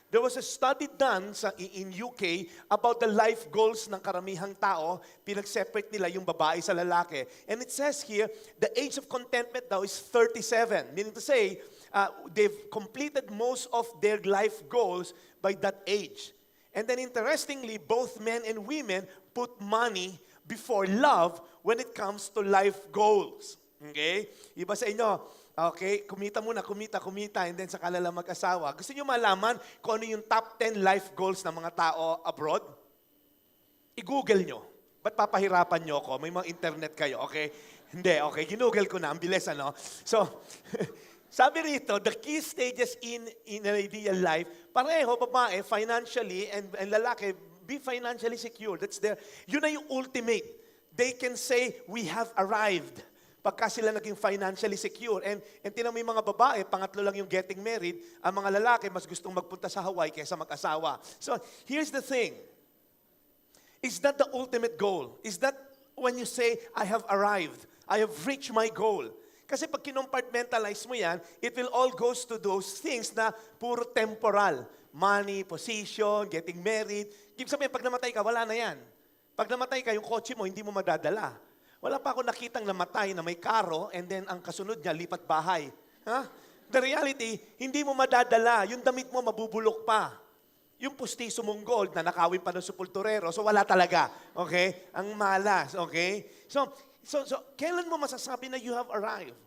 There was a study done in UK about the life goals ng karamihang tao. Pinag-separate nila yung babae sa lalaki. And it says here, the age of contentment daw is 37. Meaning to say, they've completed most of their life goals by that age. And then interestingly, both men and women put money before love when it comes to life goals. Okay? Iba sa inyo, okay, kumita muna, kumita, and then saka lang mag-asawa. Gusto niyo malaman kung ano yung top 10 life goals ng mga tao abroad? I-google nyo. Ba't papahirapan nyo ako? May mga internet kayo, okay? Hindi, okay, ginoogle ko na, ang bilis, ano? So, sabi rito, the key stages in an ideal life, pareho, babae, financially, and lalaki, be financially secure. That's their, yun na yung ultimate. They can say, we have arrived. Pagka sila naging financially secure. And tinan mo yung mga babae, pangatlo lang yung getting married, ang mga lalaki mas gustong magpunta sa Hawaii kaysa mag-asawa. So, here's the thing. Is that the ultimate goal? Is that when you say, I have arrived, I have reached my goal? Kasi pag kinompartmentalize mo yan, it will all goes to those things na puro temporal. Money, position, getting married. Ibig sabihin, pag namatay ka, wala na yan. Pag namatay ka, yung kotse mo, hindi mo madadala. Wala pa ako nakitang namatay na may karo and then ang kasunod niya, lipat bahay. Ha? The reality, hindi mo madadala. Yung damit mo, mabubulok pa. Yung pustiso mong gold na nakawin pa ng sepulturero, so wala talaga. Okay? Ang malas. Okay? So kailan mo masasabi na you have arrived?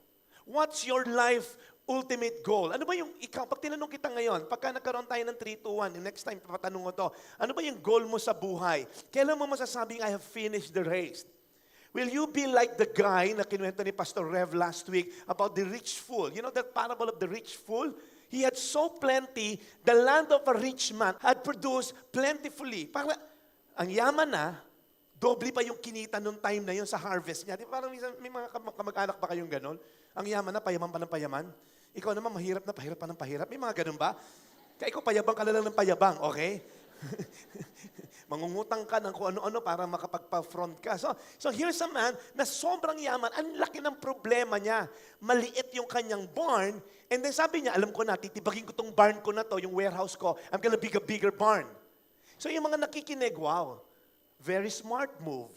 What's your life ultimate goal? Ano ba yung ikaw? Pag tinanong kita ngayon, pagka nagkaroon tayo ng 3, 2, 1, next time papatanong ko to, ano ba yung goal mo sa buhay? Kailan mo masasabing I have finished the race? Will you be like the guy na kinuwento ni Pastor Rev last week about the rich fool? You know that parable of the rich fool? He had so plenty, the land of a rich man had produced plentifully. Parang ang yaman na, doble pa yung kinita nung time na yun sa harvest niya. Di ba, parang may mga kamag-anak ba kayong ganon? Ang yaman na, payaman pa ng payaman. Ikaw naman, mahirap na, pahirap pa ng pahirap. May mga ganon ba? Kaya ikaw, payabang ka na lang ng payabang, okay? Mangungutang ka ng kung ano-ano para makapagpa-front ka. So here's a man na sobrang yaman. Ang laki ng problema niya. Maliit yung kanyang barn. And then sabi niya, alam ko na, titibagin ko tong barn ko na to, yung warehouse ko. I'm gonna build a bigger barn. So yung mga nakikinig, wow, very smart move.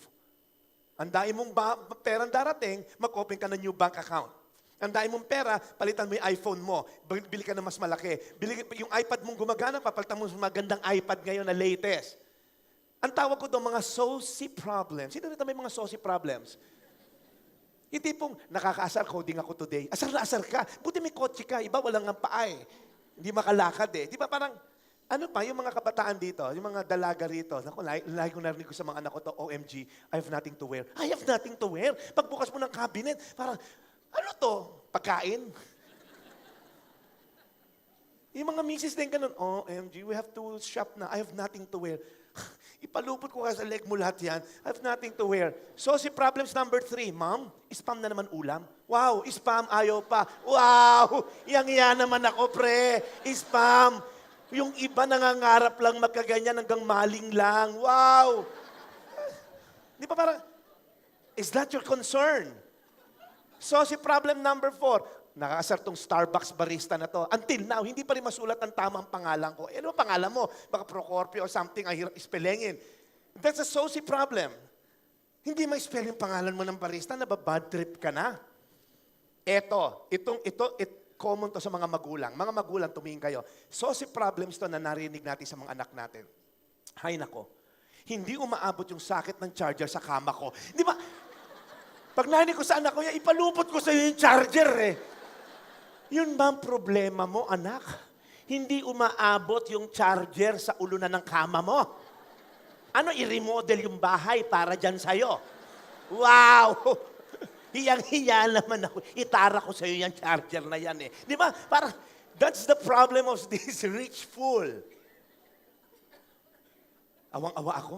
Ang dami mong perang darating, mag-open ka ng new bank account. Ang dami mong pera, palitan mo yung iPhone mo. Bili ka na mas malaki. Yung iPad mong gumagana, papalitan mo magandang iPad ngayon na latest. Ang tawag ko doon, mga saucy problems. Sino rito may mga saucy problems? Hindi pong, nakakaasar, coding ako today. Asar na asar ka. Buti may kotse ka. Iba walang ang paa eh. Hindi makalakad eh. Di ba parang, ano pa, yung mga kabataan dito, yung mga dalaga rito. Naku, lagi ko narinig ko sa mga anak ko to, OMG, I have nothing to wear. I have nothing to wear. Pagbukas mo ng cabinet, parang, ano to? Pagkain? Yung mga misis din ganun, OMG, we have to shop na. I have nothing to wear. Ipalupot ko ka sa leg mo lahat yan. I have nothing to wear. So, si problems number 3, Ma'am, spam na naman ulam. Wow, spam, ayaw pa. Wow, yang-iya naman ako, pre. Spam. Yung iba nangangarap lang magkaganyan hanggang maling lang. Wow. Di ba parang, is that your concern? So, si problem number 4, nakakasar tong Starbucks barista na to. Until now, hindi pa rin masulat ang tamang pangalan ko. Ano ang pangalan mo? Baka Procorpio or something, ang hirap ispelengin. That's a saucy problem. Hindi ma-spell yung pangalan mo ng barista, nababad trip ka na. Ito, common to sa mga magulang. Mga magulang, tumingin kayo. Saucy problems to na narinig natin sa mga anak natin. Hay nako, hindi umaabot yung sakit ng charger sa kama ko. Di ba? Pag narinig ko sa anak ko, ipalupot ko sa iyo yung charger eh. Yun ba ang problema mo, anak? Hindi umaabot yung charger sa ulunan ng kama mo. Ano, i-remodel yung bahay para dyan sa'yo? Wow! Hiyang-hiya naman ako. Itara ko sa'yo yung charger na yan eh. Di ba? Parang, that's the problem of this rich fool. Awang-awa ako.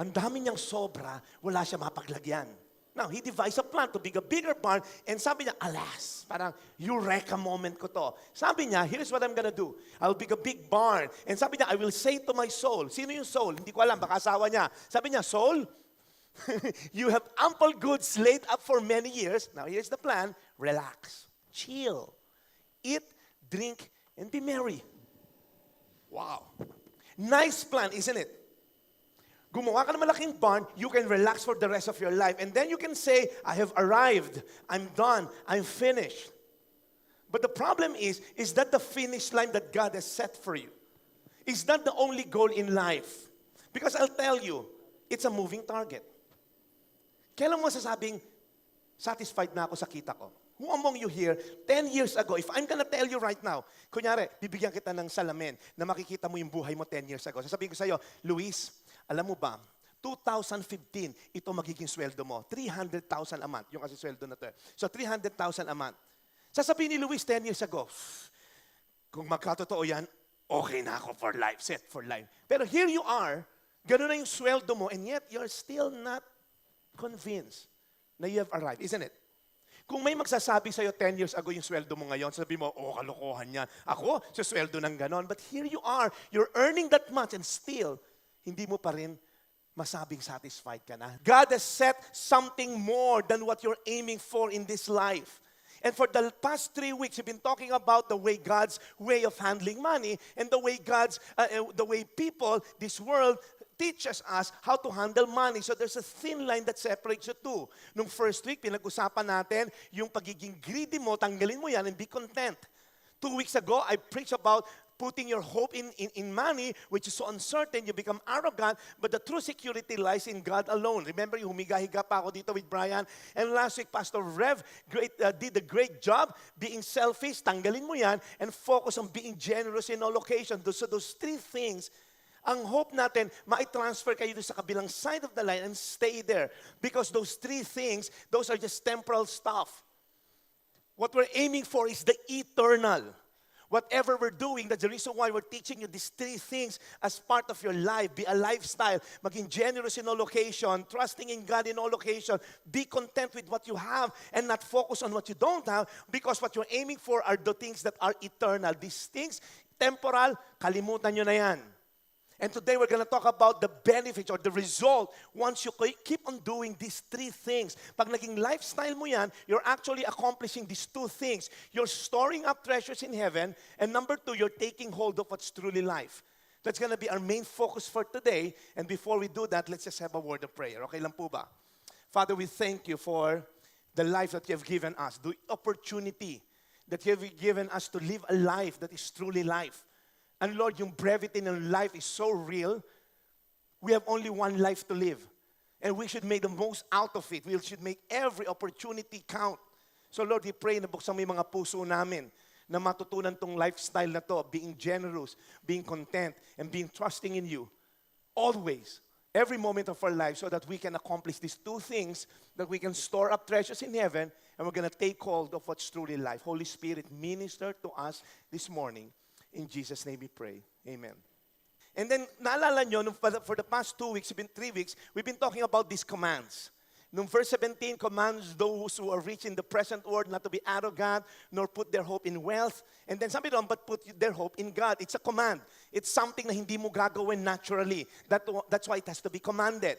Ang dami niyang sobra, wala siya mapaglagyan. Now, he devised a plan to build a bigger barn, and sabi niya, alas, parang eureka moment ko to. Sabi niya, here's what I'm gonna do. I'll build a big barn. And sabi niya, I will say to my soul. Sino yung soul? Hindi ko alam, baka asawa niya. Sabi niya, soul, you have ample goods laid up for many years. Now, here's the plan. Relax, chill, eat, drink, and be merry. Wow. Nice plan, isn't it? Gumawa ka ng malaking barn, you can relax for the rest of your life. And then you can say, I have arrived, I'm done, I'm finished. But the problem is that the finish line that God has set for you? Is that the only goal in life? Because I'll tell you, it's a moving target. Kailan mo sasabing, satisfied na ako sa kita ko? Who among you here, 10 years ago, if I'm gonna tell you right now, kunyari, bibigyan kita ng salamin na makikita mo yung buhay mo 10 years ago. Sasabihin ko sa'yo, Luis, alam mo ba, 2015, ito magiging sweldo mo. 300,000 a month. Yung kasi sweldo na to. So 300,000 a month. Sasabihin ni Luis 10 years ago, kung magkatotoo yan, okay na ako for life, set for life. Pero here you are, gano'n na yung sweldo mo, and yet you're still not convinced na you have arrived, isn't it? Kung may magsasabi sa'yo 10 years ago yung sweldo mo ngayon, sabi mo, oh, kalokohan yan. Ako, sa sweldo ng ganon. But here you are, you're earning that much and still, hindi mo pa rin masabing satisfied ka na. God has set something more than what you're aiming for in this life. And for the past 3 weeks, we've been talking about the way God's way of handling money and the way the way people, this world, teaches us how to handle money. So there's a thin line that separates the two. Nung first week, pinag-usapan natin yung pagiging greedy mo, tanggalin mo yan and be content. 2 weeks ago, I preached about putting your hope in money, which is so uncertain, you become arrogant, but the true security lies in God alone. Remember, yung humiga-higa pa ako dito with Brian, and last week, Pastor Rev did a great job being selfish, tanggalin mo yan, and focus on being generous in all occasions. So those 3 things, ang hope natin, ma-transfer kayo sa kabilang side of the line and stay there. Because those 3 things, those are just temporal stuff. What we're aiming for is the eternal. Whatever we're doing, that's the reason why we're teaching you these 3 things as part of your life. Be a lifestyle. Maging generous in all occasion. Trusting in God in all occasion. Be content with what you have and not focus on what you don't have, because what you're aiming for are the things that are eternal. These things, temporal, kalimutan nyo na yan. And today we're going to talk about the benefits or the result once you keep on doing these 3 things. Pag naging lifestyle mo yan, you're actually accomplishing these 2 things. You're storing up treasures in heaven, and number 2, you're taking hold of what's truly life. That's going to be our main focus for today. And before we do that, let's just have a word of prayer. Okay lang po ba? Father, we thank you for the life that you have given us, the opportunity that you have given us to live a life that is truly life. And Lord, yung brevity in life is so real. We have only one life to live. And we should make the most out of it. We should make every opportunity count. So Lord, we pray na buksan mo yung mga puso namin na matutunan tong lifestyle na to, being generous, being content, and being trusting in you. Always, every moment of our life, so that we can accomplish these 2 things, that we can store up treasures in heaven, and we're going to take hold of what's truly life. Holy Spirit, minister to us this morning. In Jesus' name we pray. Amen. And then, naalala nyo, for the past 2 weeks, 3 weeks, we've been talking about these commands. Nung verse 17, commands those who are rich in the present world not to be arrogant, nor put their hope in wealth. And then sabi doon, but put their hope in God. It's a command. It's something na hindi mo gagawin naturally. That's why it has to be commanded.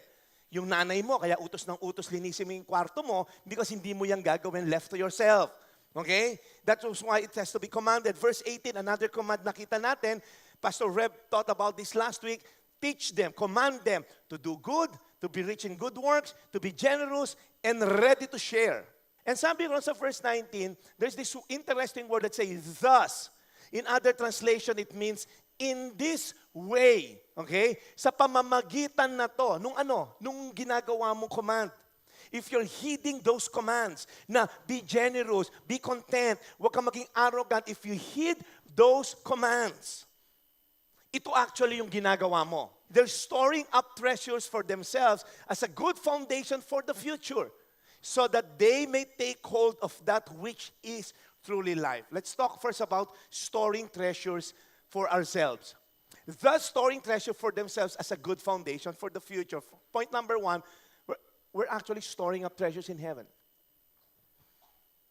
Yung nanay mo, kaya utos ng utos, linisin mo yung kwarto mo, because hindi mo yung gagawin left to yourself. Okay? That's why it has to be commanded. Verse 18, another command nakita natin. Pastor Reb taught about this last week. Teach them, command them to do good, to be rich in good works, to be generous, and ready to share. And sabi ron sa verse 19, there's this interesting word that says, thus. In other translation, it means, in this way. Okay? Sa pamamagitan na to, nung ginagawa mong command. If you're heeding those commands na be generous, be content, huwag kang maging arrogant, if you heed those commands, ito actually yung ginagawa mo. They're storing up treasures for themselves as a good foundation for the future, so that they may take hold of that which is truly life. Let's talk first about storing treasures for ourselves. Thus, storing treasure for themselves as a good foundation for the future. Point number 1, we're actually storing up treasures in heaven.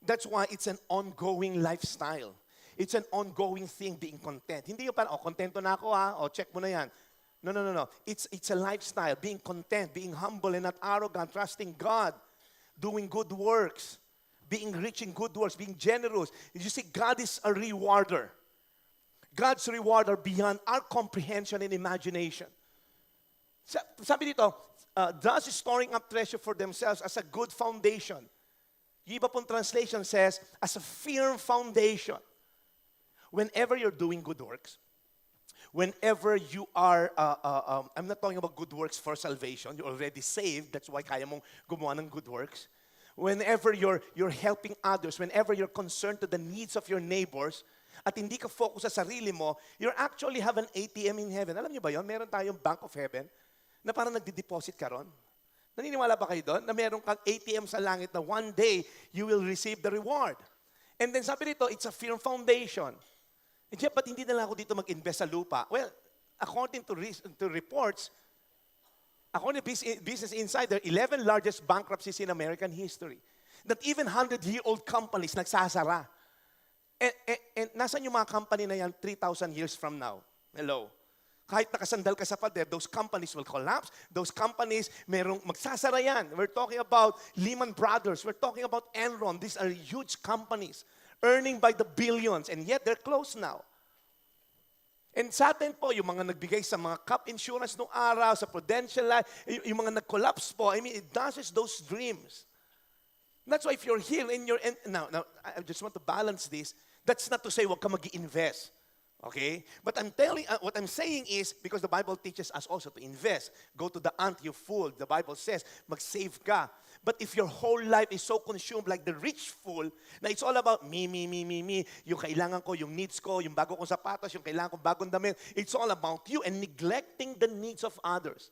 That's why it's an ongoing lifestyle. It's an ongoing thing, being content. Hindi yung parang, kontento na ako check mo na yan. No. It's a lifestyle, being content, being humble and not arrogant, trusting God, doing good works, being rich in good works, being generous. You see, God is a rewarder. God's reward are beyond our comprehension and imagination. Sabi dito, thus storing up treasure for themselves as a good foundation. Yung iba pong translation says, as a firm foundation. Whenever you're doing good works, whenever you are, I'm not talking about good works for salvation, you're already saved, that's why kaya mong gumawa ng good works. Whenever you're helping others, whenever you're concerned to the needs of your neighbors, at hindi ka focus sa sarili mo, you actually have an ATM in heaven. Alam niyo ba yun? Meron tayong Bank of Heaven na parang nagde-deposit ka ron. Naniniwala ba kayo doon? Na meron kang ATM sa langit na one day, you will receive the reward. And then sabi dito, it's a firm foundation. And Jeff, ba't hindi na lang ako dito mag-invest sa lupa? Well, according to reports, according to Business Insider, 11 largest bankruptcies in American history. That even 100-year-old companies nagsasara. And nasan yung mga company na yan 3,000 years from now? Hello? Kahit nakasandal ka sa pader, those companies will collapse. Those companies, merong magsasara yan. We're talking about Lehman Brothers. We're talking about Enron. These are huge companies earning by the billions, and yet they're closed now. And sa atin po, yung mga nagbigay sa mga cap insurance nung araw, sa Prudential Life, yung mga nag-collapse po, I mean, it dashes those dreams. That's why if you're here and you're, now, I just want to balance this. That's not to say huwag ka mag-i-invest. Okay? But what I'm saying is, because the Bible teaches us also to invest. Go to the ant, you fool. The Bible says, mag-save ka. But if your whole life is so consumed like the rich fool, na it's all about me, yung kailangan ko, yung needs ko, yung bago kong sapatos, yung kailangan kong bagong damit, it's all about you and neglecting the needs of others.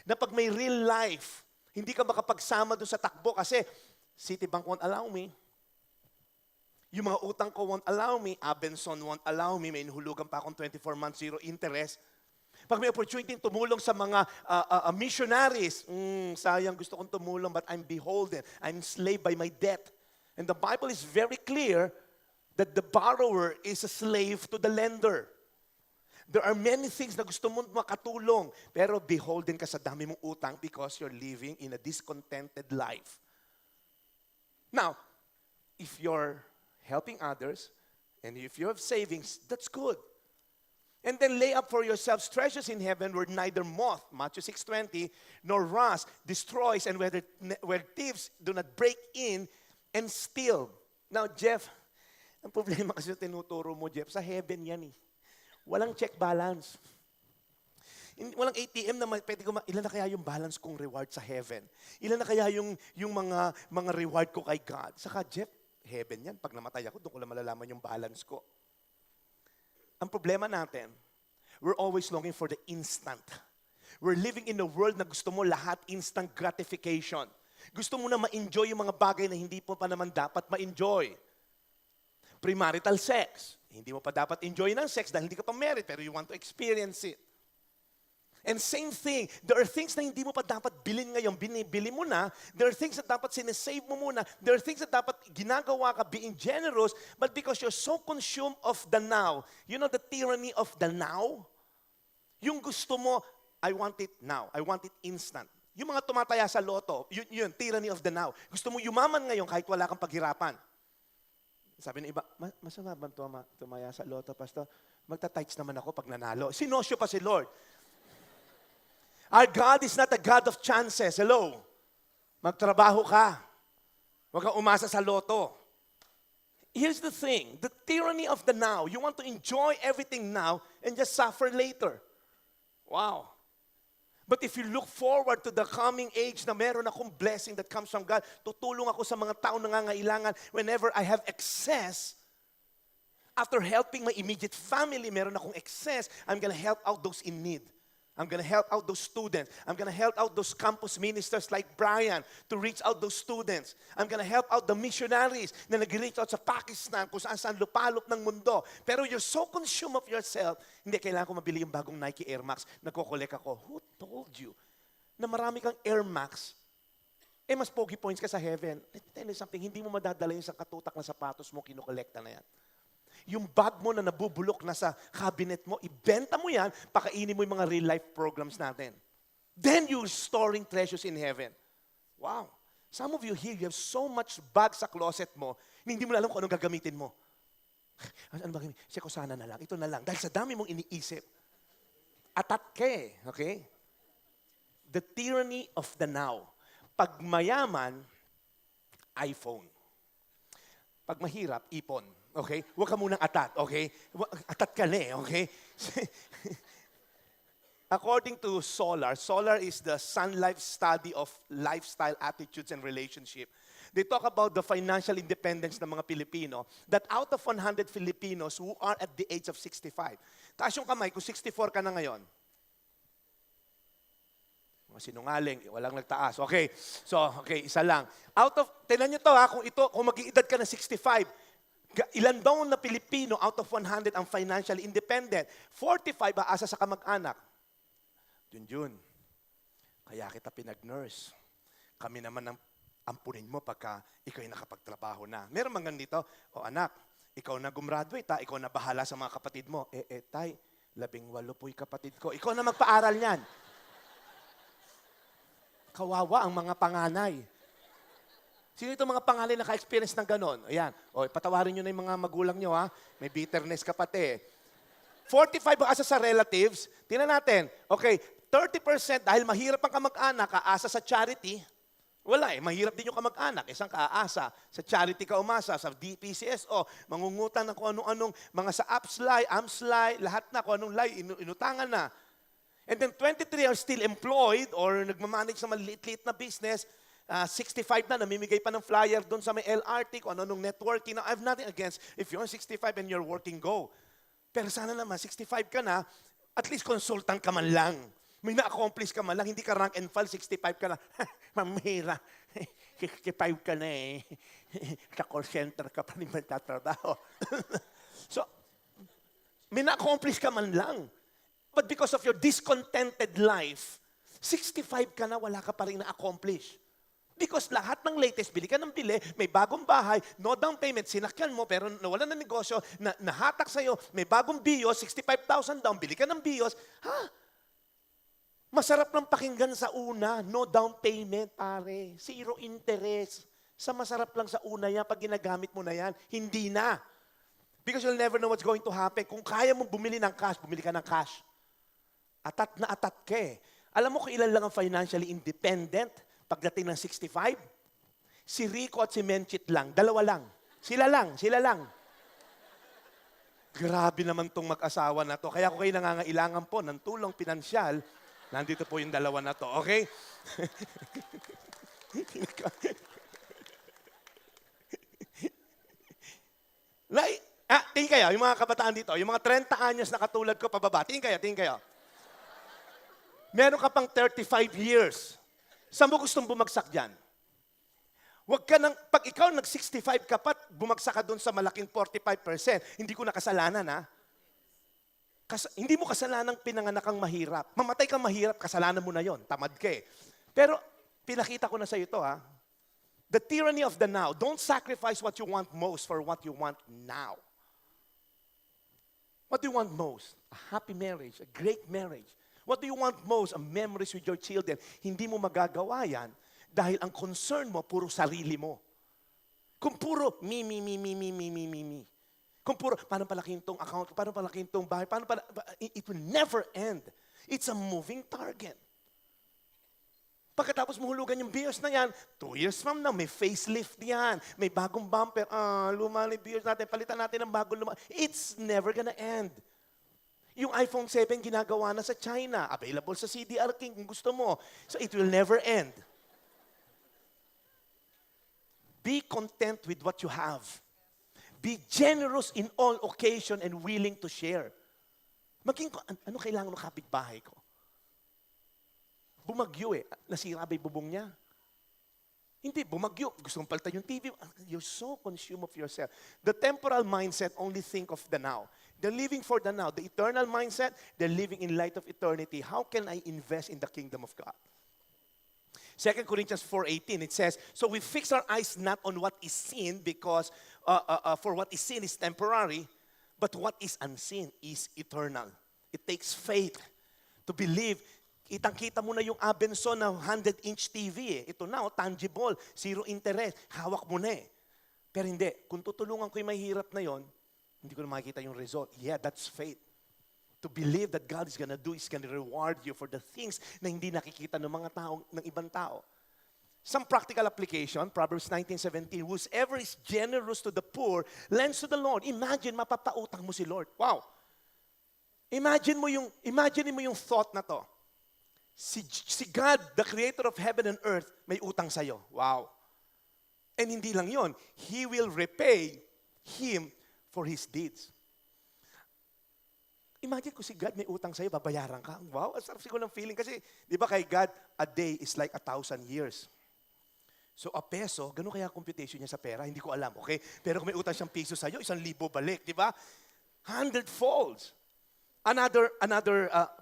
Na pag may real life, hindi ka makapagsama doon sa takbo kasi Citibank won't allow me. Yung mga utang ko won't allow me. Abenson won't allow me. May inhulugan pa akong 24 months, zero interest. Pag may opportunity tumulong sa mga missionaries, sayang gusto kong tumulong but I'm beholden. I'm enslaved by my debt. And the Bible is very clear that the borrower is a slave to the lender. There are many things na gusto mong makatulong, pero beholden ka sa dami mong utang because you're living in a discontented life. Now, if you're helping others, and if you have savings, that's good. And then lay up for yourselves treasures in heaven where neither moth, Matthew 6:20, nor rust destroys, and where thieves do not break in and steal. Now, Jeff, ang problema kasi tinuturo mo, Jeff, sa heaven yan eh. Walang check balance. Walang ATM na pwede ko ilan na kaya yung balance kong reward sa heaven? Ilan na kaya yung mga reward ko kay God? Saka, Jeff, heaven yan. Pag namatay ako, doon ko lang malalaman yung balance ko. Ang problema natin, we're always longing for the instant. We're living in a world na gusto mo lahat instant gratification. Gusto mo na ma-enjoy yung mga bagay na hindi mo pa naman dapat ma-enjoy. Premarital sex. Hindi mo pa dapat enjoy ng sex dahil hindi ka pa married, pero you want to experience it. And same thing, there are things na hindi mo pa dapat bilhin ngayon, binibili mo na. There are things na dapat sinesave mo muna. There are things na dapat ginagawa ka being generous, but because you're so consumed of the now, you know the tyranny of the now? Yung gusto mo, I want it now. I want it instant. Yung mga tumataya sa loto, yun, tyranny of the now. Gusto mo yumaman ngayon kahit wala kang paghirapan. Sabi ng iba, masama ba tumaya sa loto, Pastor? Magta-tights naman ako pag nanalo. Sinosyo pa si Lord. Our God is not a God of chances. Hello? Magtrabaho ka. Huwag kang umasa sa loto. Here's the thing, the tyranny of the now. You want to enjoy everything now and just suffer later. Wow. But if you look forward to the coming age na meron akong blessing that comes from God, tutulong ako sa mga tao nangangailangan whenever I have excess. After helping my immediate family, meron akong excess, I'm gonna help out those in need. I'm going to help out those students. I'm going to help out those campus ministers like Brian to reach out those students. I'm going to help out the missionaries na nag-reach out sa Pakistan kung saan lupalop ng mundo. Pero you're so consumed of yourself, hindi, kailangan ko mabili yung bagong Nike Air Max. Nagko-collect ako. Who told you na marami kang Air Max? Mas pogi points ka sa heaven. Let me tell you something, hindi mo madadala yung sa katutak na sapatos mo, kinukolekta na yan. Yung bag mo na nabubulok na sa cabinet mo, ibenta mo yan, pakainin mo yung mga real-life programs natin. Then you're storing treasures in heaven. Wow. Some of you here, you have so much bag sa closet mo, hindi mo alam kung anong gagamitin mo. Ano ba? Siya ko sana na lang. Ito na lang. Dahil sa dami mong iniisip. Atat ka eh. Okay? The tyranny of the now. Pag mayaman, iPhone. Pag mahirap, ipon. Okay? Huwag ka munang atat. Okay? Atat ka na eh. Okay? According to Solar, Solar is the Sun Life study of lifestyle, attitudes, and relationship. They talk about the financial independence ng mga Pilipino, that out of 100 Filipinos who are at the age of 65, taas yung kamay, kung 64 ka na ngayon. Mga sinungaling, walang nagtaas. Okay, so, okay, isa lang. Out of, tignan nyo to ha, kung mag-iedad ka na 65, ilan daw na Pilipino out of 100 ang financially independent? 45 aasa sa kamag-anak. Yun. Kaya kita pinag-nurse. Kami naman ang ampunin mo pagka ikaw ay nakapagtrabaho na. Meron man ganito, anak, ikaw na gumraduate ha, ikaw na bahala sa mga kapatid mo. Tay, 18 po'y kapatid ko. Ikaw na magpaaral niyan. Kawawa ang mga panganay. Sino itong mga panganay na ka-experience ng ganon? Ayan, patawarin nyo na yung mga magulang nyo ha. May bitterness ka pati. 45 asa sa relatives. Tingnan natin. Okay, 30% dahil mahirap ang kamag-anak, aasa sa charity. Wala mahirap din yung kamag-anak. Isang kaasa. Sa charity ka umasa, sa DPCSO, mangungutang ng kung anong-anong, mga sa AMSLY, lahat na, kung anong lie, inutangan na. And then 23 are still employed or nagmamanage sa maliit-liit na business. 65 na, namimigay pa ng flyer doon sa may LRT, kung anong networking. Now, I have nothing against if you're 65 and you're working, go. Pero sana naman, 65 ka na, at least consultant ka man lang. May na-accomplish ka man lang, hindi ka rank and file, 65 ka na. Mamira, 65 ka na eh. Sa call center ka pa rin magtatrabaho. So, may na-accomplish ka man lang. But because of your discontented life, 65 ka na, wala ka pa rin na-accomplish. Because lahat ng latest, bili ka ng bili, may bagong bahay, no down payment, sinakyan mo, pero nawala na negosyo, nahatak sa'yo, may bagong BIOS, 65,000 down, bili ka ng BIOS, masarap ng pakinggan sa una, no down payment, pare, zero interest. Sa masarap lang sa una yan, pag ginagamit mo na yan, hindi na. Because you'll never know what's going to happen. Kung kaya mo bumili ng cash, bumili ka ng cash. Atat na atat ka eh. Alam mo kung ilan lang ang financially independent pagdating ng 65? Si Rico at si Menchit lang. Dalawa lang. Sila lang. Grabe naman tong mag-asawa na to. Kaya kung kayo nangangailangan po ng tulong pinansyal, nandito po yung dalawa na to. Okay? Tingin kayo, yung mga kabataan dito, yung mga 30 anyos na katulad ko pababa, tingin kayo. Meron ka pang 35 years. Saan mo gustong bumagsak dyan? Huwag ka nang, pag ikaw nag-65 ka pa, bumagsak ka doon sa malaking 45%, hindi ko nakasalanan ha. Hindi mo kasalanang pinanganak kang mahirap. Mamatay kang mahirap, kasalanan mo na yon. Tamad ka eh. Pero pinakita ko na sa iyo ito ha. The tyranny of the now. Don't sacrifice what you want most for what you want now. What do you want most? A happy marriage, a great marriage. What do you want most? A memories with your children. Hindi mo magagawa yan dahil ang concern mo, puro sarili mo. Kung puro me. Kung puro, paano palakihin tong account, paano palakihin tong bahay, it will never end. It's a moving target. Pagkatapos mahulugan yung BIOS na yan, 2 years from now, may facelift yan, may bagong bumper, luma na yung BIOS natin, palitan natin ng bagong luma. It's never gonna end. Yung iPhone 7 ginagawa na sa China, available sa CDR King kung gusto mo. So it will never end. Be content with what you have. Be generous in all occasion and willing to share. Ano kailangan ng kapitbahay ko? Bumagyo eh. Nasira ba yung bubong niya? Hindi, bumagyo. Gusto kong palitan yung TV. You're so consumed of yourself. The temporal mindset only think of the now. They're living for the now. The eternal mindset, they're living in light of eternity. How can I invest in the kingdom of God? 2 Corinthians 4:18, it says, so we fix our eyes not on what is seen because for what is seen is temporary, but what is unseen is eternal. It takes faith to believe. Kitang-kita mo na yung Abenson na 100-inch TV eh. Ito na, tangible, zero interest, hawak mo na eh. Pero hindi, kung tutulungan ko yung mahirap na yon, Hindi ko na makikita yung result. Yeah, that's faith. To believe that God is gonna do, is gonna reward you for the things na hindi nakikita ng mga tao, ng ibang tao. Some practical application, Proverbs 19:17, whosoever is generous to the poor, lends to the Lord. Imagine, mapapautang mo si Lord. Wow! Imagine mo yung thought na to. Si God, the creator of heaven and earth, may utang sa'yo. Wow! And hindi lang yon, He will repay him for his deeds. Imagine kung si God may utang sa'yo, babayaran ka. Wow, ang sarap siguro ng feeling. Kasi, di ba kay God, a day is like 1,000 years. So, a peso, ganun kaya computation niya sa pera? Hindi ko alam, okay? Pero kung may utang siyang piso sa'yo, 1,000 balik, di ba? 100 folds. Another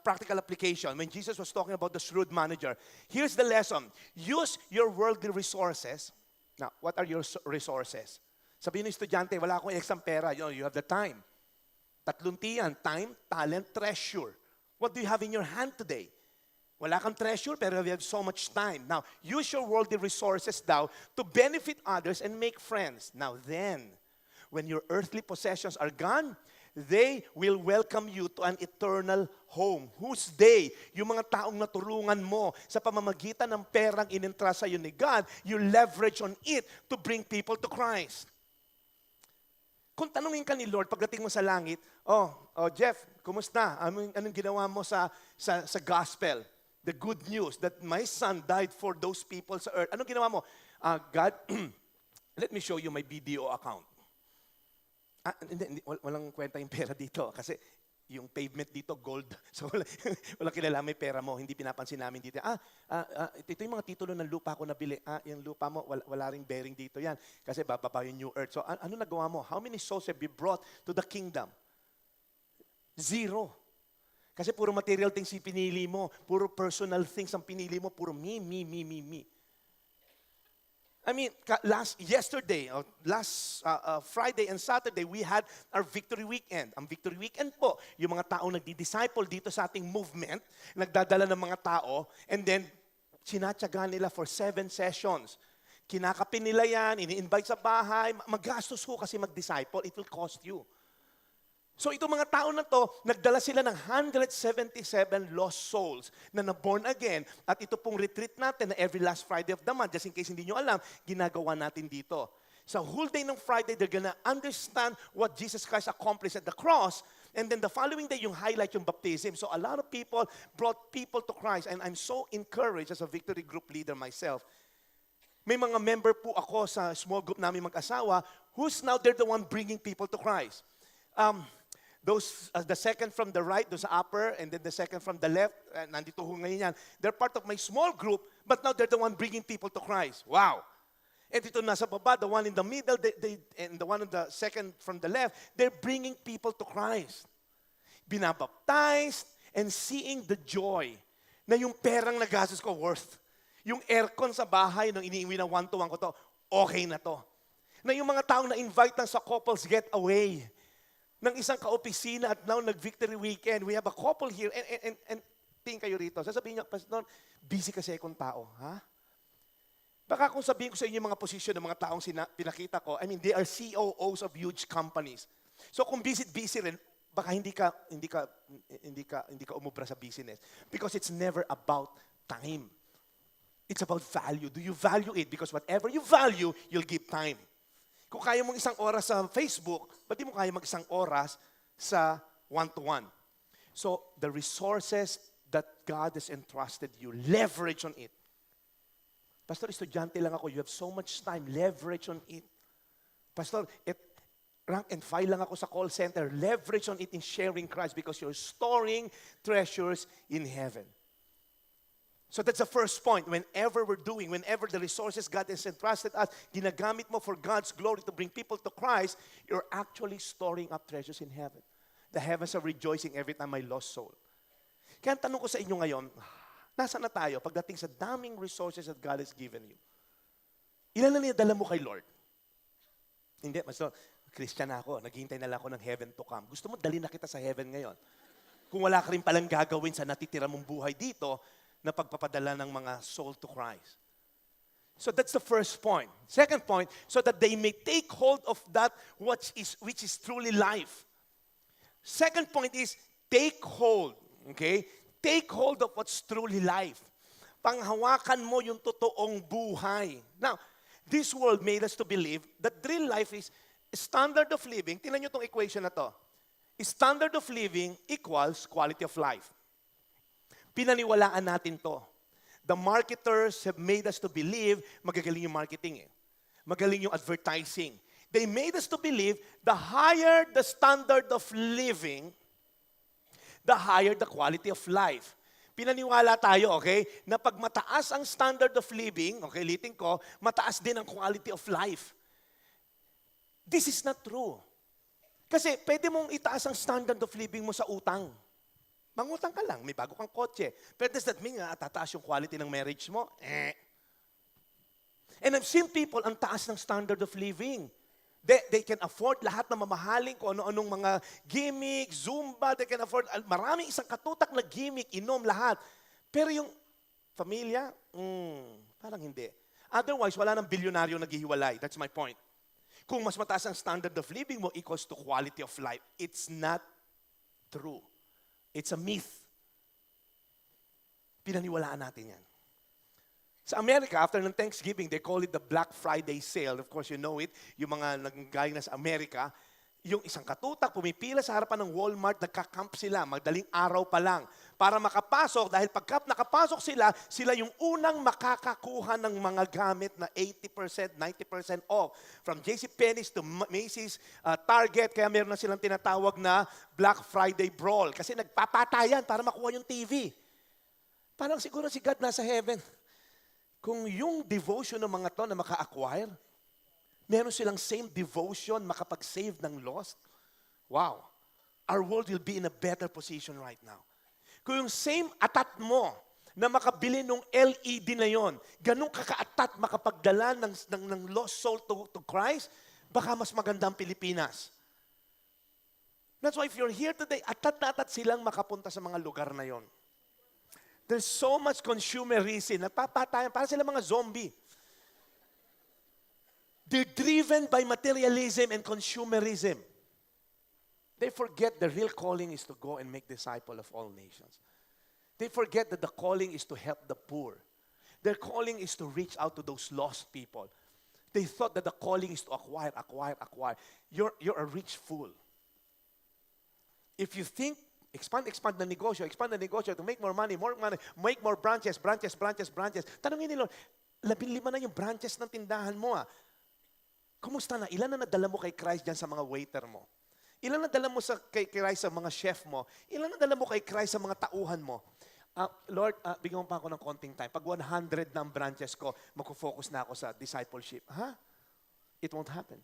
practical application, when Jesus was talking about the shrewd manager, here's the lesson. Use your worldly resources. Now, what are your resources? Sabihin ng estudyante, wala akong exam pera. You have the time. Tatlong tiyan, time, talent, treasure. What do you have in your hand today? Wala kang treasure, pero you have so much time. Now, use your worldly resources now to benefit others and make friends. Now then, when your earthly possessions are gone, they will welcome you to an eternal home. Whose they? Yung mga taong natulungan mo sa pamamagitan ng perang inintrust sa'yo ni God, you leverage on it to bring people to Christ. Kung tanungin ka ni Lord pagdating mo sa langit, Jeff, kumusta? Anong ginawa mo sa gospel? The good news that my son died for those people sa earth. Anong ginawa mo? God, let me show you my video account. Walang kwenta yung pera dito kasi yung pavement dito, gold. So, walang kilala may pera mo. Hindi pinapansin namin dito. Ito yung mga titulo ng lupa ko nabili. Yung lupa mo, wala ring bearing dito yan. Kasi bababa yung new earth. So, ano nagawa mo? How many souls have you brought to the kingdom? 0. Kasi puro material things yung pinili mo. Puro personal things ang pinili mo. Puro me. I mean, last Friday and Saturday, we had our Victory Weekend. Ang Victory Weekend po, yung mga taong nagdi-disciple dito sa ating movement, nagdadala ng mga tao, and then sinatsaga nila for 7 sessions. Kinakapin nila yan, ini-invite sa bahay, magastos ho kasi mag-disciple, it will cost you. So itong mga tao na to, nagdala sila ng 177 lost souls na na-born again. At ito pong retreat natin na every last Friday of the month, just in case hindi nyo alam, ginagawa natin dito. Sa whole day ng Friday, they're gonna understand what Jesus Christ accomplished at the cross. And then the following day, yung highlight yung baptism. So a lot of people brought people to Christ. And I'm so encouraged as a victory group leader myself. May mga member po ako sa small group namin mag-asawa who's now they're the one bringing people to Christ. The second from the right, those upper, and then the second from the left, nandito ho ngayon yan. They're part of my small group, but now they're the one bringing people to Christ. Wow! And ito nasa baba, the one in the middle, and the one on the second from the left, they're bringing people to Christ. Binabaptized, and seeing the joy na yung perang nagastos ko worth. Yung aircon sa bahay, nung iniiwi na 1-to-1 ko to, okay na to. Na yung mga taong na-invite lang sa couples getaway, ng isang kaopisina at now nag-Victory Weekend. We have a couple here and tingin kayo rito. Sasabihin nyo, Pastor, busy kasi akong tao. Ha? Baka kung sabihin ko sa inyo yung mga posisyon ng mga taong pinakita ko, I mean, they are COOs of huge companies. So kung busy rin, baka hindi ka umubra sa business. Because it's never about time. It's about value. Do you value it? Because whatever you value, you'll give time. Kung kaya mong 1 oras sa Facebook, ba't di mo kaya mag 1 oras sa 1-to-1? So, the resources that God has entrusted you, leverage on it. Pastor, estudyante lang ako. You have so much time. Leverage on it. Pastor, rank and file lang ako sa call center. Leverage on it in sharing Christ because you're storing treasures in heaven. So that's the first point. Whenever the resources God has entrusted us, ginagamit mo for God's glory to bring people to Christ, you're actually storing up treasures in heaven. The heavens are rejoicing every time I lost soul. Kaya ang tanong ko sa inyo ngayon, nasaan na tayo pagdating sa daming resources that God has given you? Ilan na dala mo kay Lord? Hindi, Pastor, Christian ako, naghihintay na lang ako ng heaven to come. Gusto mo, dali na kita sa heaven ngayon. Kung wala ka rin palang gagawin sa natitira mong buhay dito, na pagpapadala ng mga soul to Christ. So that's the first point. Second point, so that they may take hold of that which is truly life. Second point is take hold. Okay? Take hold of what's truly life. Panghawakan mo yung totoong buhay. Now, this world made us to believe that real life is standard of living. Tingnan nyo itong equation na to. Standard of living equals quality of life. Pinaniwalaan natin to. The marketers have made us to believe magagaling yung marketing eh. Magaling yung advertising. They made us to believe the higher the standard of living, the higher the quality of life. Pinaniwala tayo, okay, na pag mataas ang standard of living, okay, liting ko, mataas din ang quality of life. This is not true. Kasi pwede mong itaas ang standard of living mo sa utang. Mangutang ka lang, may bago kang kotse. Pero does that mean nga tataas yung quality ng marriage mo? And I've seen people ang taas ng standard of living. They can afford lahat na mamahaling kung ano-anong mga gimmick, Zumba, they can afford maraming isang katutak na gimmick, inom lahat. Pero yung pamilya, parang hindi. Otherwise, wala nang bilyonaryo naghihiwalay. That's my point. Kung mas mataas ang standard of living mo equals to quality of life, it's not true. It's a myth. Pinaniwalaan natin yan. Sa Amerika, after ng Thanksgiving, they call it the Black Friday sale. Of course, you know it. Yung mga nanggaling na sa Amerika, yung isang katutak, pumipila sa harapan ng Walmart, nagka-camp sila, magdaling araw pa lang. Para makapasok, dahil pagka nakapasok sila, sila yung unang makakakuha ng mga gamit na 80%, 90% off. From JCPenney's to Macy's, Target, kaya meron na silang tinatawag na Black Friday Brawl. Kasi nagpapatayan para makuha yung TV. Parang siguro si God nasa heaven. Kung yung devotion ng mga to na maka-acquire, meron silang same devotion makapag-save ng lost, wow, our world will be in a better position right now. Kung yung same atat mo na makabili ng LED na yon, ganun kakaatat makapagdala ng lost soul to Christ, baka mas maganda ang Pilipinas. That's why if you're here today, atat na atat silang makapunta sa mga lugar na yon. There's so much consumerism. Napapatayan, parang sila mga zombie. They're driven by materialism and consumerism. They forget the real calling is to go and make disciples of all nations. They forget that the calling is to help the poor. Their calling is to reach out to those lost people. They thought that the calling is to acquire. You're a rich fool. If you think expand na negosyo to make more money, make more branches. Tanungin ni Lord, 15 na yung branches ng tindahan mo Kumusta na? Ilan na nadala mo kay Christ dyan sa mga waiter mo? Ilan na nadala mo kay Christ sa mga chef mo? Ilan na nadala mo kay Christ sa mga tauhan mo? Lord, bigyan mo pa ako ng konting time. Pag 100 na ang branches ko, magfocus na ako sa discipleship. It won't happen.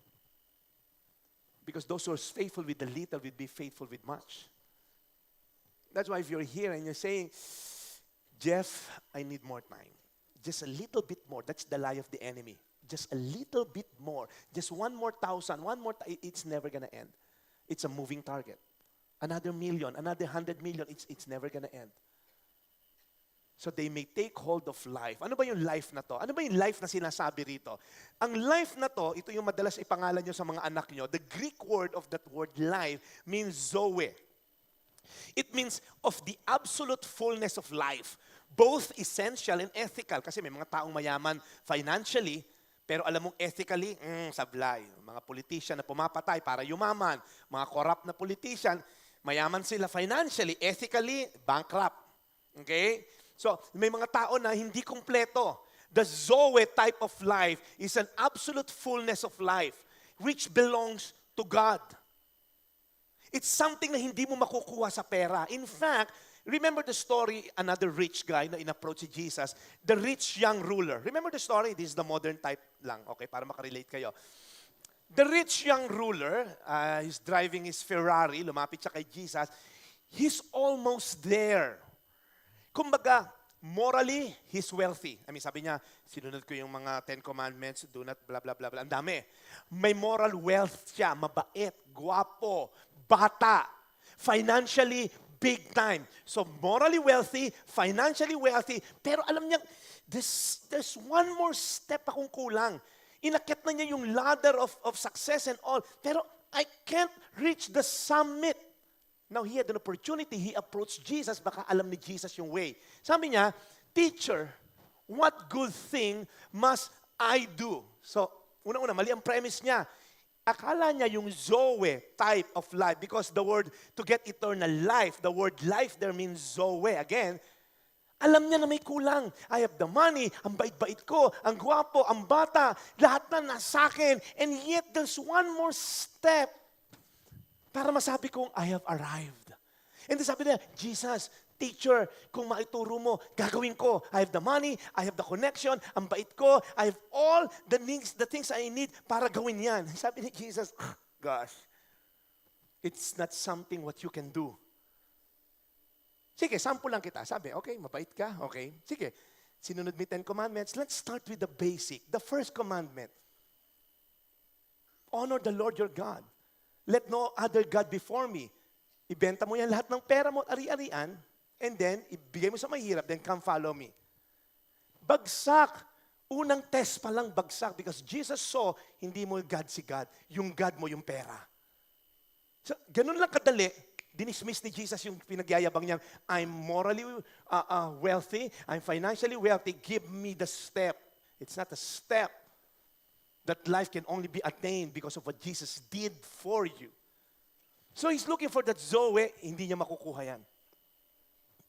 Because those who are faithful with the little will be faithful with much. That's why if you're here and you're saying, Jeff, I need more time. Just a little bit more. That's the lie of the enemy. Just a little bit more. Just 1,000 more. It's never gonna end. It's a moving target. Another million, another 100 million. It's never gonna end. So they may take hold of life. Ano ba yung life na to? Ano ba yung life na sinasabi rito? Ang life na to, ito yung madalas ipangalan nyo sa mga anak nyo. The Greek word of that word life means zoe. It means of the absolute fullness of life, both essential and ethical. Kasi may mga taong mayaman financially, pero alam mong ethically, sablay. Mga politician na pumapatay para yumaman. Mga corrupt na politician, mayaman sila financially, ethically, bankrupt. Okay? So, may mga tao na hindi kumpleto. The Zoe type of life is an absolute fullness of life, which belongs to God. It's something na hindi mo makukuha sa pera. In fact, remember the story, another rich guy na in-approach si Jesus, the rich young ruler. Remember the story? This is the modern type lang, okay, para makarelate kayo. The rich young ruler, he's driving his Ferrari, lumapit siya kay Jesus. He's almost there. Kumbaga, morally, he's wealthy. I mean, sabi niya, sinunod ko yung mga 10 commandments, do not blah, blah, blah, blah. Ang dami. May moral wealth siya, mabait, guwapo, bata, financially big time. So morally wealthy, financially wealthy, pero alam niya, there's one more step akong kulang. Inakyat na niya yung ladder of success and all, pero I can't reach the summit. Now he had an opportunity, he approached Jesus, baka alam ni Jesus yung way. Sabi niya, Teacher, what good thing must I do? So, una-una, mali ang premise niya. Akala niya yung Zoe type of life because the word to get eternal life, the word life there means Zoe. Again, alam niya na may kulang. I have the money, ang bait-bait ko, ang gwapo, ang bata, lahat na nasa akin. And yet, there's one more step para masabi kong I have arrived. And then sabi niya, Jesus, Teacher, kung maituro mo, gagawin ko. I have the money, I have the connection, ang bait ko, I have all the things I need para gawin yan. Sabi ni Jesus, gosh, it's not something what you can do. Sige, sample lang kita. Sabi, okay, mabait ka, okay. Sige, sinunod mo 10 commandments. Let's start with the basic. The first commandment, honor the Lord your God. Let no other God before me. Ibenta mo yan lahat ng pera mo at ari-arian, and then, ibigay mo sa mahirap, then come follow me. Bagsak. Unang test pa lang bagsak because Jesus saw, hindi mo God si God. Yung God mo yung pera. So, ganun lang kadali, dinismiss ni Jesus yung pinagyayabang niya. I'm morally wealthy, I'm financially wealthy, give me the step. It's not a step. That life can only be attained because of what Jesus did for you. So he's looking for that Zoe, hindi niya makukuha yan.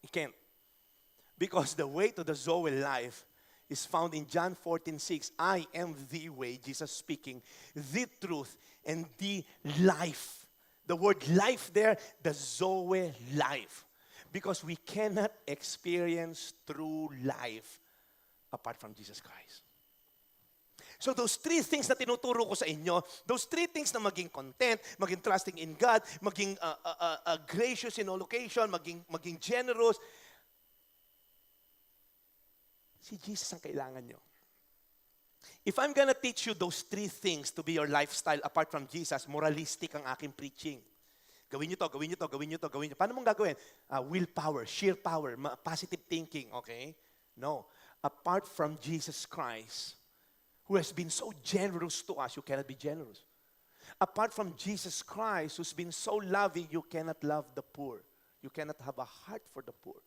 He can't. Because the way to the Zoe life is found in John 14:6. I am the way, Jesus speaking, the truth, and the life. The word life there, the Zoe life. Because we cannot experience true life apart from Jesus Christ. So those three things na tinuturo ko sa inyo, those three things na maging content, maging trusting in God, maging gracious in all occasion, maging generous, si Jesus ang kailangan nyo. If I'm gonna teach you those three things to be your lifestyle apart from Jesus, moralistic ang aking preaching. Gawin nyo to, gawin nyo to, gawin nyo to, gawin nyo. Paano mong gagawin? Willpower, sheer power, positive thinking, okay? No. Apart from Jesus Christ, who has been so generous to us, you cannot be generous. Apart from Jesus Christ, who's been so loving, you cannot love the poor. You cannot have a heart for the poor.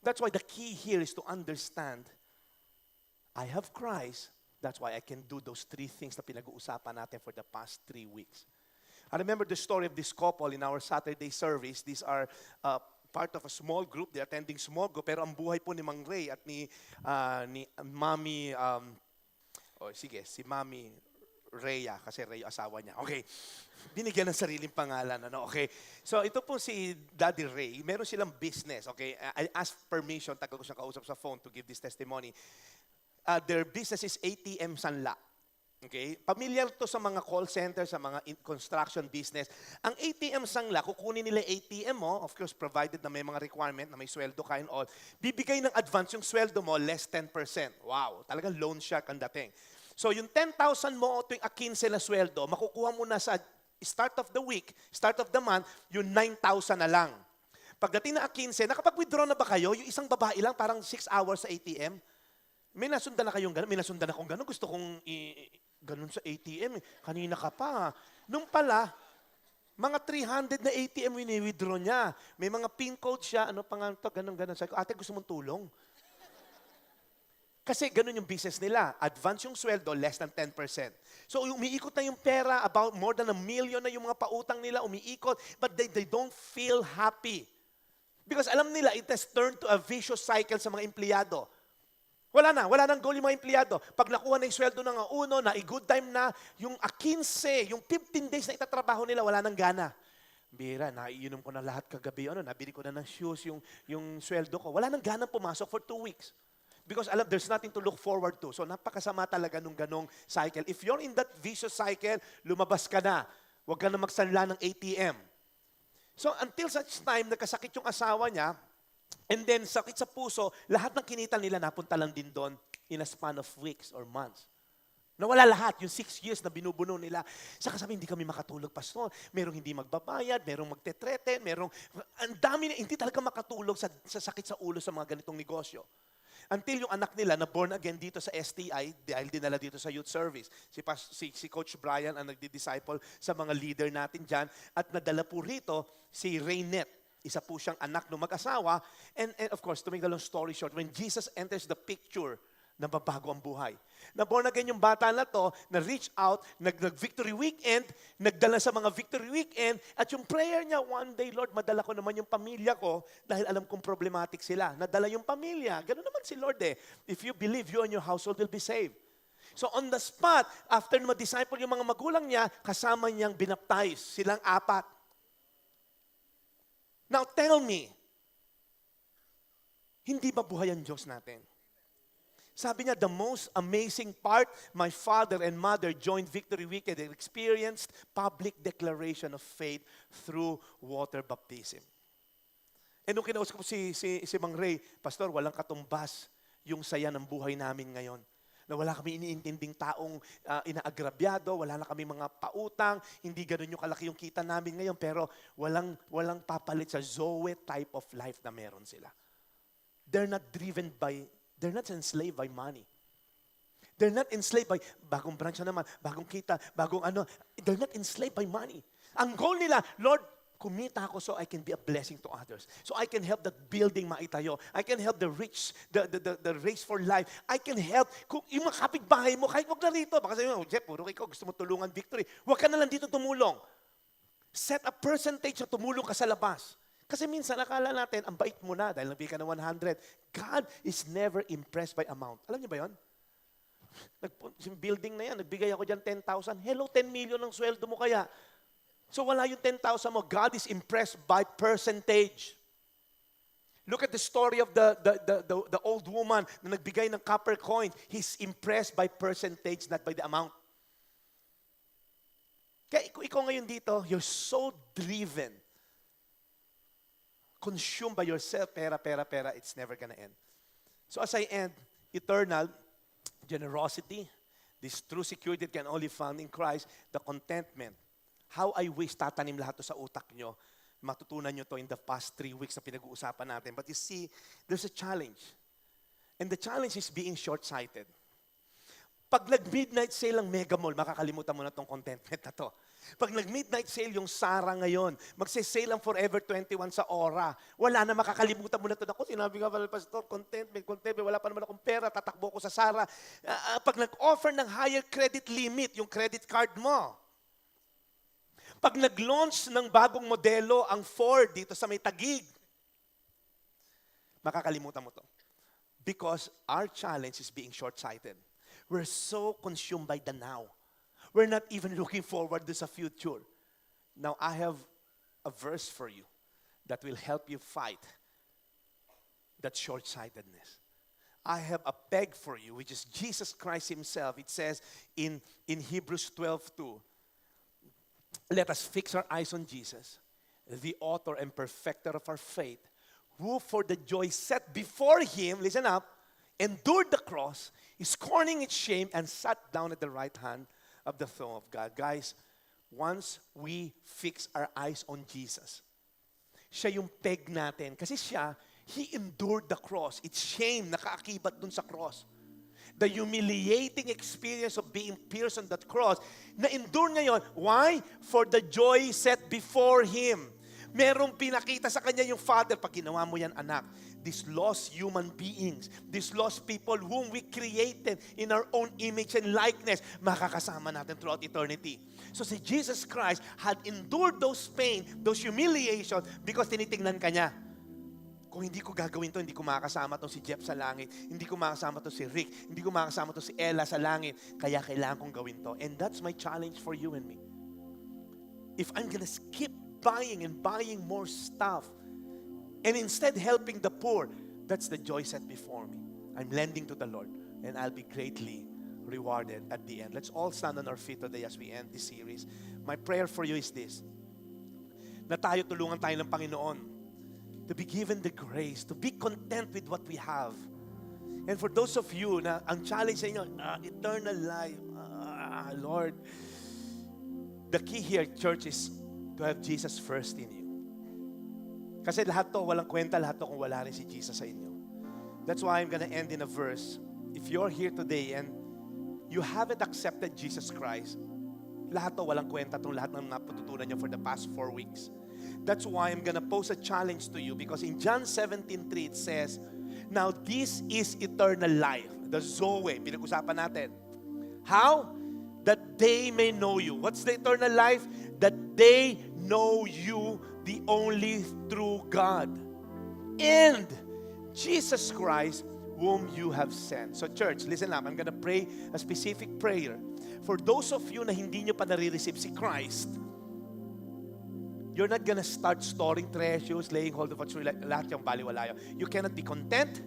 That's why the key here is to understand, I have Christ, that's why I can do those three things na pinag-uusapan natin for the past 3 weeks. I remember the story of this couple in our Saturday service. These are part of a small group. They're attending small group. Pero ang buhay po ni Mang Ray at ni Mami... si Mami Rhea, kasi Ray asawa niya. Okay. Binigyan ng sariling pangalan, ano? Okay. So ito po si Daddy Ray, meron silang business, okay? I asked permission, tagal ko siyang kausap sa phone to give this testimony. Their business is ATM Sanla. Okay? Pamilyar to sa mga call center, sa mga construction business. Ang ATM Sanla, kukunin nila ATM mo, of course, provided na may mga requirement, na may sweldo ka and all, bibigay ng advance yung sweldo mo, less 10%. Wow, talagang loan shark ang dating. So yung 10,000 mo, ito yung 15 na sweldo, makukuha mo na sa start of the week, start of the month, yung 9,000 na lang. Pagdating na 15, nakapag-withdraw na ba kayo? Yung isang babae lang, parang 6 hours sa ATM? May nasundan na kayong gano'n? May nasundan akong gano'n. Gusto kong gano'n sa ATM. Kanina ka pa. Nung pala, mga 300 na ATM wini-withdraw niya. May mga PIN code siya. Ano pa nga ito? Gano'n. Sabi ko, ate, gusto mong tulong? Kasi gano'n yung business nila. Advance yung sweldo, less than 10%. So umiikot na yung pera, about more than 1 million na yung mga pautang nila, umiikot, but they don't feel happy. Because alam nila, it has turned to a vicious cycle sa mga empleyado. Wala nang goal yung mga empleyado. Pag nakuha na yung sweldo ng uno, na i-good time na, yung 15, yung 15 days na itatrabaho nila, wala nang gana. Bira, naiinom ko na lahat kagabi, nabili ko na ng shoes, yung sweldo ko. Wala nang gana pumasok for 2 weeks. Because alam, there's nothing to look forward to. So napakasama talaga nung ganong cycle. If you're in that vicious cycle, lumabas ka na. Huwag ka na magsanla ng ATM. So until such time, nagkasakit yung asawa niya, and then sakit sa puso, lahat ng kinita nila napunta lang din doon in a span of weeks or months. Nawala lahat, yung 6 years na binubuno nila. Saka sabi, hindi kami makatulog, pastor. Merong hindi magbabayad, merong magtetreten, ang dami na, hindi talaga makatulog sa sakit sa ulo sa mga ganitong negosyo. Until yung anak nila na born again dito sa STI, dahil dinala dito sa youth service. Si Coach Brian ang nagdi-disciple sa mga leader natin dyan. At nadala po rito si Raynette. Isa po siyang anak ng mag-asawa. And of course, to make the long story short, when Jesus enters the picture, nababago ang buhay. Na born again yung bata na to, na reach out, nag-victory weekend, nagdala sa mga victory weekend, at yung prayer niya, one day, Lord, madala ko naman yung pamilya ko dahil alam kong problematic sila. Nadala yung pamilya. Ganun naman si Lord eh. If you believe, you and your household will be saved. So on the spot, after ma-disciple yung mga magulang niya, kasama niyang binaptize. Silang 4. Now tell me, hindi ba buhay ang Diyos natin? Sabi niya, the most amazing part, my father and mother joined Victory Weekend and experienced public declaration of faith through water baptism. And nung kinausap ko si Mang Ray, Pastor, walang katumbas yung saya ng buhay namin ngayon. Na wala kami iniintinding taong inaagrabyado, wala na kami mga pautang, hindi ganun yung kalaki yung kita namin ngayon, pero walang papalit sa Zoe type of life na meron sila. They're not enslaved by money. They're not enslaved by bagong branch na naman, bagong kita, bagong ano. They're not enslaved by money. Ang goal nila, Lord, kumita ako so I can be a blessing to others. So I can help that building maitayo. I can help the rich, the race for life. I can help, kung yung mga kapitbahay mo, kahit wag na rito. Baka sabi mo, Jeff, puro ikaw, gusto mo tulungan victory. Wag ka na lang dito tumulong. Set a percentage na tumulong ka sa labas. Kasi minsan, akala natin, ang bait mo na dahil nagbigay ka ng 100. God is never impressed by amount. Alam niyo ba yun? Yung building na yan, nagbigay ako dyan 10,000. Hello, 10 million ang sweldo mo kaya. So wala yung 10,000 mo. God is impressed by percentage. Look at the story of the old woman na nagbigay ng copper coin. He's impressed by percentage, not by the amount. Kaya ikaw ngayon dito, you're so driven, consumed by yourself, pera, it's never gonna end. So as I end, eternal generosity, this true security can only found in Christ, the contentment. How I wish tatanim lahat to sa utak nyo. Matutunan nyo to in the past 3 weeks na pinag-uusapan natin. But you see, there's a challenge. And the challenge is being short-sighted. Pag nag-midnight sale ang Mega Mall, makakalimutan mo na tong contentment na to. Pag nag-midnight sale yung Sara ngayon, magse-sale ang Forever 21 sa Aura. Wala na, makakalimutan mo na ito. Ako, sinabi nga pala, Pastor, contentment, wala pa naman akong pera, tatakbo ko sa Sara. Pag nag-offer ng higher credit limit, yung credit card mo. Pag nag-launch ng bagong modelo ang Ford dito sa may Taguig, makakalimutan mo to. Because our challenge is being short-sighted. We're so consumed by the now. We're not even looking forward to the future. Now, I have a verse for you that will help you fight that short-sightedness. I have a peg for you, which is Jesus Christ himself. It says in Hebrews 12:2, let us fix our eyes on Jesus, the author and perfecter of our faith, who for the joy set before him, listen up, endured the cross, scorning its shame, and sat down at the right hand of the throne of God. Guys, once we fix our eyes on Jesus, siya yung peg natin. Kasi siya, he endured the cross. It's shame, nakaakibat dun sa cross. The humiliating experience of being pierced on that cross, na-endure niya yun. Why? For the joy set before him. Merong pinakita sa kanya yung Father, pag ginawa mo yan, anak, these lost human beings, these lost people whom we created in our own image and likeness, makakasama natin throughout eternity. So si Jesus Christ had endured those pain, those humiliation, because tinitingnan ka niya. Kung hindi ko gagawin to, hindi ko makakasama to si Jeff sa langit, hindi ko makakasama to si Rick, hindi ko makakasama to si Ella sa langit, kaya kailangan kong gawin to. And that's my challenge for you and me. If I'm gonna skip buying and buying more stuff, and instead helping the poor, that's the joy set before me. I'm lending to the Lord, and I'll be greatly rewarded at the end. Let's all stand on our feet today as we end this series. My prayer for you is this, na tayo tulungan tayo ng Panginoon to be given the grace, to be content with what we have. And for those of you na ang challenge sa inyo, eternal life, Lord, the key here, church, is to have Jesus first in you. Kasi lahat to, walang kwenta lahat to kung wala rin si Jesus sa inyo. That's why I'm gonna end in a verse. If you're here today and you haven't accepted Jesus Christ, lahat to, walang kwenta tong lahat ng napatutunan nyo for the past 4 weeks. That's why I'm gonna pose a challenge to you, because in John 17:3 it says, now this is eternal life, the Zoe, pinag-usapan natin. How? That they may know you. What's the eternal life? That they know you, the only true God, and Jesus Christ, whom you have sent. So church, listen up. I'm gonna pray a specific prayer. For those of you na hindi nyo pa nare-receive si Christ, you're not gonna start storing treasures, laying hold of what's real. Lahat yung baliwala yun. You cannot be content.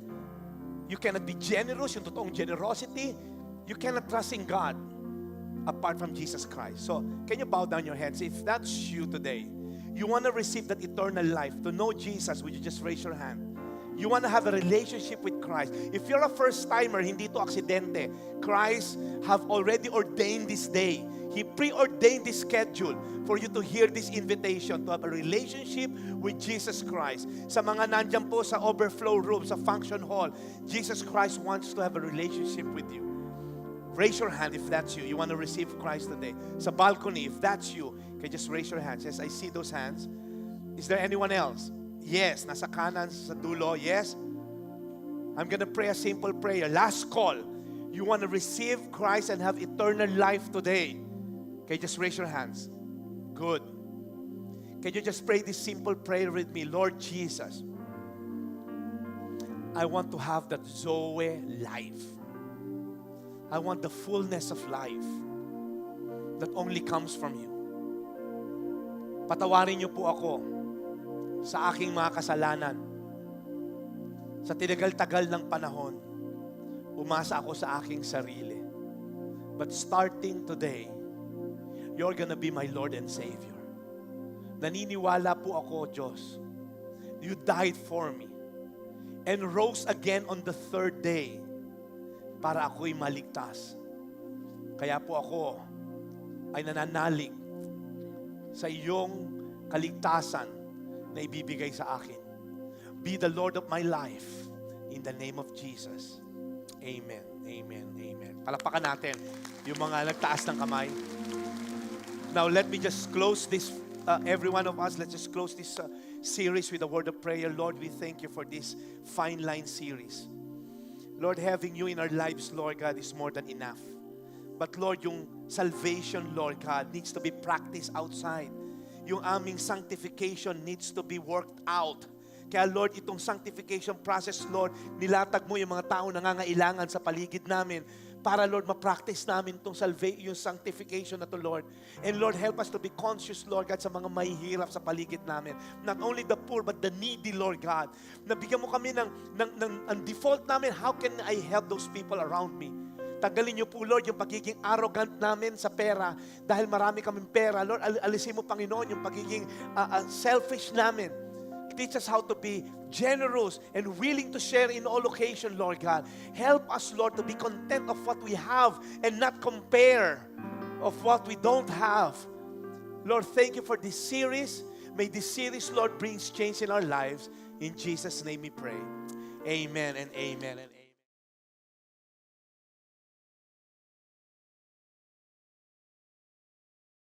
You cannot be generous, yung totoong generosity. You cannot trust in God apart from Jesus Christ. So, can you bow down your heads? If that's you today, you want to receive that eternal life, to know Jesus, would you just raise your hand? You want to have a relationship with Christ. If you're a first-timer, hindi to aksidente. Christ have already ordained this day. He preordained this schedule for you to hear this invitation to have a relationship with Jesus Christ. Sa mga nandyan po sa overflow room, sa function hall, Jesus Christ wants to have a relationship with you. Raise your hand if that's you. You want to receive Christ today. Sa balcony, if that's you, can you just raise your hands? Yes, I see those hands. Is there anyone else? Yes, nasa kanan, sa dulo. Yes. I'm gonna pray a simple prayer. Last call. You want to receive Christ and have eternal life today. Can you just raise your hands? Good. Can you just pray this simple prayer with me? Lord Jesus, I want to have that Zoe life. I want the fullness of life that only comes from you. Patawarin niyo po ako sa aking mga kasalanan. Sa tinagal-tagal ng panahon, umasa ako sa aking sarili. But starting today, you're gonna be my Lord and Savior. Naniniwala po ako, Diyos, you died for me and rose again on the third day para ako'y maligtas. Kaya po ako ay nananalig sa iyong kaligtasan na ibibigay sa akin. Be the Lord of my life in the name of Jesus. Amen. Amen. Amen. Palakpakan natin yung mga nagtaas ng kamay. Now let me just close this, every one of us, let's just close this series with a word of prayer. Lord, we thank you for this Fine Line series. Lord, having you in our lives, Lord God, is more than enough. But Lord, yung salvation, Lord God, needs to be practiced outside. Yung aming sanctification needs to be worked out. Kaya Lord, itong sanctification process, Lord, nilatag mo yung mga tao nangangailangan sa paligid namin para, Lord, ma-practice namin itong yung sanctification na to, Lord. And Lord, help us to be conscious, Lord God, sa mga mahihirap sa paligid namin. Not only the poor, but the needy, Lord God. Nabigyan mo kami ng default namin, how can I help those people around me? Tagalin niyo po, Lord, yung pagiging arrogant namin sa pera dahil marami kaming pera. Lord, alisin mo, Panginoon, yung pagiging selfish namin. Teach us how to be generous and willing to share in all occasion, Lord God. Help us, Lord, to be content of what we have and not compare of what we don't have. Lord, thank you for this series. May this series, Lord, brings change in our lives. In Jesus' name we pray. Amen and amen and amen.